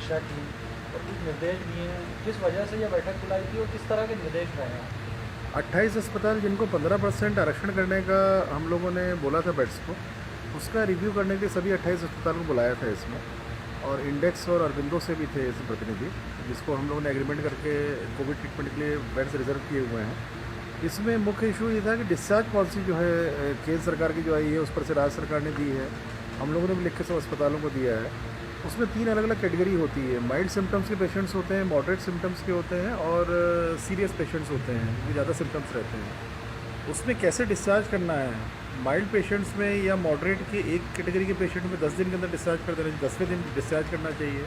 समीक्षा की और कुछ निर्देश दिए हैं। किस वजह से यह बैठक बुलाई थी और किस तरह के निर्देश रहे हैं? 28 अस्पताल जिनको 15% आरक्षण करने का हम लोगों ने बोला था बेड्स को, उसका रिव्यू करने के लिए सभी 28 अस्पतालों को बुलाया था इसमें। और इंडेक्स और अरविंदो से भी थे इस प्रतिनिधि, जिसको हम लोगों ने एग्रीमेंट करके कोविड ट्रीटमेंट के लिए बेड्स रिजर्व किए हुए हैं। इसमें मुख्य इशू ये था कि डिस्चार्ज पॉलिसी जो है केंद्र सरकार की जो आई है, उस पर से राज्य सरकार ने दी है, हम लोगों ने भी लिख के सब अस्पतालों को दिया है। उसमें 3 अलग अलग कैटेगरी होती है। माइल्ड सिम्टम्स के पेशेंट्स होते हैं, मॉडरेट सिम्टम्स के होते हैं और सीरियस पेशेंट्स होते हैं जिनके ज़्यादा सिम्टम्स रहते हैं। उसमें कैसे डिस्चार्ज करना है, माइल्ड पेशेंट्स में या मॉडरेट के एक कैटेगरी के पेशेंट में 10 दिन के अंदर डिस्चार्ज कर देना चाहिए, 10वें दिन डिस्चार्ज करना चाहिए।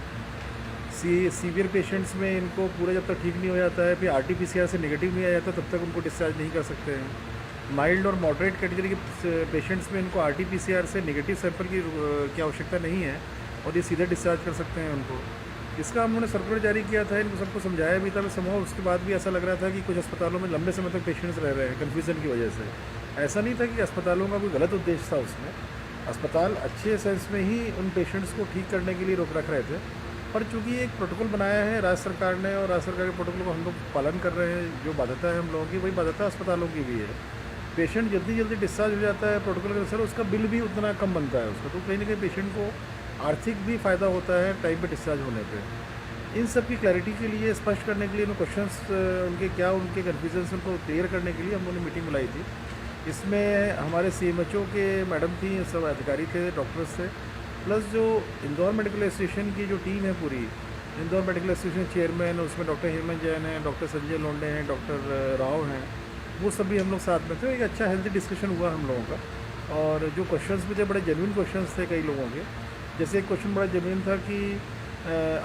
सीवियर पेशेंट्स में इनको पूरा जब तक ठीक नहीं हो जाता है, फिर RT-PCR से नेगेटिव नहीं आ जाता, तब तक उनको डिस्चार्ज नहीं कर सकते हैं। माइल्ड और मॉडरेट कैटेगरी के पेशेंट्स में इनको RT-PCR से नेगेटिव सैंपल की आवश्यकता नहीं है और ये सीधे डिस्चार्ज कर सकते हैं उनको। इसका हम लोगों ने सर्कुलर जारी किया था, इनको सबको समझाया भी था। समूह उसके बाद भी ऐसा लग रहा था कि कुछ अस्पतालों में लंबे समय तक पेशेंट्स रह रहे हैं कन्फ्यूज़न की वजह से। ऐसा नहीं था कि अस्पतालों का कोई गलत उद्देश्य था उसमें, अस्पताल अच्छे सेंस में ही उन पेशेंट्स को ठीक करने के लिए रोक रख रहे थे। पर चूँकि एक प्रोटोकॉल बनाया है राज्य सरकार ने और राज्य सरकार के प्रोटोकॉल को हम लोग पालन कर रहे हैं, जो बाध्यता है हम लोगों की वही बाध्यता अस्पतालों की भी है। पेशेंट जल्दी जल्दी डिस्चार्ज हो जाता है प्रोटोकॉल के अनुसार, उसका बिल भी उतना कम बनता है उसका, तो कहीं ना कहीं पेशेंट को आर्थिक भी फ़ायदा होता है टाइम पे डिस्चार्ज होने पे। इन सब की क्लैरिटी के लिए, स्पष्ट करने के लिए, उन क्वेश्चंस उनके क्या उनके कन्फ्यूजन्स उनको क्लियर करने के लिए हम लोगों ने मीटिंग बुलाई थी। इसमें हमारे CMHO के मैडम थी, सब अधिकारी थे, डॉक्टर्स थे, प्लस जो इंदौर मेडिकल एसोसिएशन की जो टीम है पूरी, इंदौर मेडिकल एसोसिएशन चेयरमैन, उसमें डॉक्टर हेमंत जैन हैं, डॉक्टर संजय लोंडे हैं, डॉक्टर राव हैं, वो सभी हम लोग साथ में थे। एक अच्छा हेल्दी डिस्कशन हुआ हम लोगों का। और जो क्वेश्चंस भी थे बड़े जेन्युइन क्वेश्चंस थे कई लोगों के। जैसे एक क्वेश्चन बड़ा जेन्युइन था कि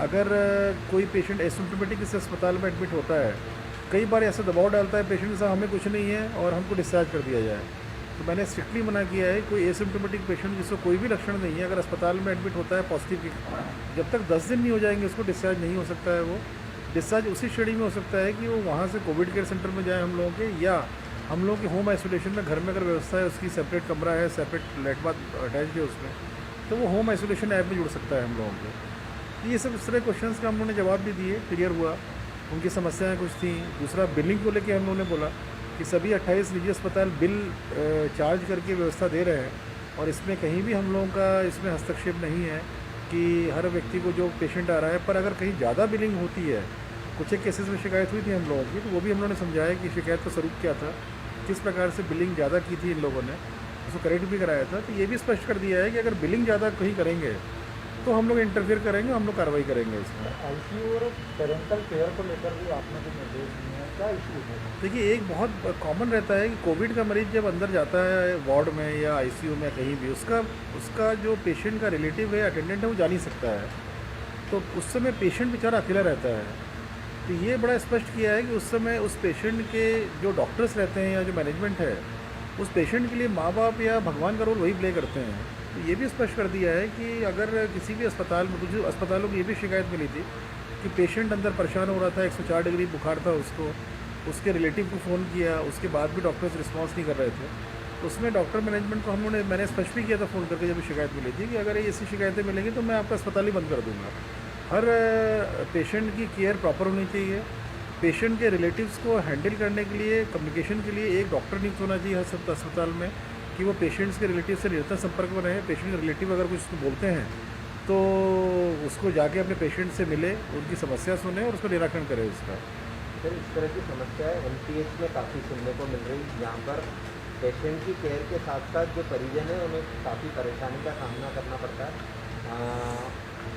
अगर कोई पेशेंट एसिम्प्टोमेटिक इस अस्पताल में एडमिट होता है, कई बार ऐसा दबाव डालता है पेशेंट साहब हमें कुछ नहीं है और हमको डिस्चार्ज कर दिया जाए। तो मैंने स्ट्रिक्टली मना किया है, कोई एसिम्प्टोमेटिक पेशेंट जिसको कोई भी लक्षण नहीं है अगर अस्पताल में एडमिट होता है पॉजिटिव की, जब तक 10 दिन नहीं हो जाएंगे उसको डिस्चार्ज नहीं हो सकता है। वो डिस्चार्ज उसी श्रेणी में हो सकता है कि वो वहाँ से कोविड केयर सेंटर में जाए हम लोगों के, या हम लोगों के होम आइसोलेशन में घर में अगर व्यवस्था है, उसकी सेपरेट कमरा है, सेपरेट लेट बाथ अटैच है उसमें, तो वो होम आइसोलेशन ऐप में जुड़ सकता है हम लोगों को। ये सब इस तरह क्वेश्चंस का हम लोगों ने जवाब भी दिए, क्लियर हुआ। उनकी समस्याएं कुछ थी। दूसरा बिलिंग को लेके हम लोगों ने बोला कि सभी 28 निजी अस्पताल बिल चार्ज करके व्यवस्था दे रहे हैं और इसमें कहीं भी हम लोगों का इसमें हस्तक्षेप नहीं है कि हर व्यक्ति को जो पेशेंट आ रहा है। पर अगर कहीं ज़्यादा बिलिंग होती है, कुछ एक केसेस में शिकायत हुई थी हम लोगों की, तो वो भी हम लोगों ने समझाया कि शिकायत का स्वरूप क्या था, किस प्रकार से बिलिंग ज़्यादा की थी इन लोगों ने, उसको करेक्ट भी कराया था। तो ये भी स्पष्ट कर दिया है कि अगर बिलिंग ज़्यादा कहीं करेंगे तो हम लोग इंटरफेयर करेंगे, हम लोग कार्रवाई करेंगे इसमें। ICU और पेरेंटल केयर को लेकर भी आपने कुछ निर्देश दिए हैं, क्या इशू है? देखिए, एक बहुत कॉमन रहता है कि कोविड का मरीज़ जब अंदर जाता है वार्ड में या ICU में कहीं भी, उसका जो पेशेंट का रिलेटिव है, अटेंडेंट है, वो जा नहीं सकता है। तो उस समय पेशेंट बेचारा अकेला रहता है। तो ये बड़ा स्पष्ट किया है कि उस समय उस पेशेंट के जो डॉक्टर्स रहते हैं या जो मैनेजमेंट है, उस पेशेंट के लिए माँ बाप या भगवान का रोल वही प्ले करते हैं। तो ये भी स्पष्ट कर दिया है कि अगर किसी भी अस्पताल में, कुछ अस्पतालों की ये भी शिकायत मिली थी कि पेशेंट अंदर परेशान हो रहा था, 104 डिग्री बुखार था उसको, उसके रिलेटिव को फ़ोन किया, उसके बाद भी डॉक्टर्स रिस्पॉन्स नहीं कर रहे थे। तो उसमें डॉक्टर मैनेजमेंट को मैंने स्पष्ट भी किया था फ़ोन करके जब शिकायत मिली थी कि अगर ऐसी शिकायतें मिलेंगी तो मैं आपका अस्पताल ही बंद कर दूँगा। हर पेशेंट की केयर प्रॉपर होनी चाहिए। पेशेंट के रिलेटिव्स को हैंडल करने के लिए, कम्युनिकेशन के लिए एक डॉक्टर नियुक्त होना चाहिए हर अस्पताल में, कि वो पेशेंट्स के रिलेटिव से निरंतर संपर्क में रहे। पेशेंट के रिलेटिव अगर कुछ उसको बोलते हैं तो उसको जाके अपने पेशेंट से मिले, उनकी समस्या सुने और उसको निराकरण करे उसका। सर, इस तरह की समस्याएं MPH में काफ़ी सुनने को मिल रही, जहाँ पर पेशेंट की केयर के साथ साथ जो परिजन है उन्हें काफ़ी परेशानी का सामना करना पड़ता है।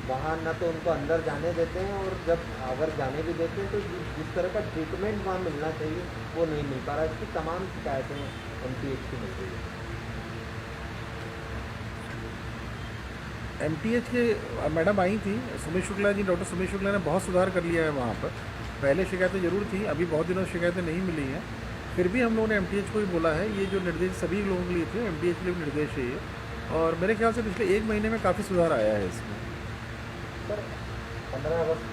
वहाँ न तो उनको अंदर जाने देते हैं और जब अगर जाने भी देते हैं तो जिस तरह का ट्रीटमेंट वहाँ मिलना चाहिए वो नहीं मिल पा रहा है। इसकी तमाम शिकायतें MPH की मिल रही है। MTH के मैडम आई थी सुमित शुक्ला जी, डॉक्टर सुमित शुक्ला ने बहुत सुधार कर लिया है वहाँ पर। पहले शिकायतें ज़रूर थी, अभी बहुत दिनों से शिकायतें नहीं मिली हैं, फिर भी हम लोगों ने MTH को ही बोला है। ये जो निर्देश सभी लोगों के लिए थे, MTH के लिए भी निर्देश है ये, और मेरे ख्याल से पिछले 1 महीने में काफ़ी सुधार आया है इसमें। सर, 15 अगस्त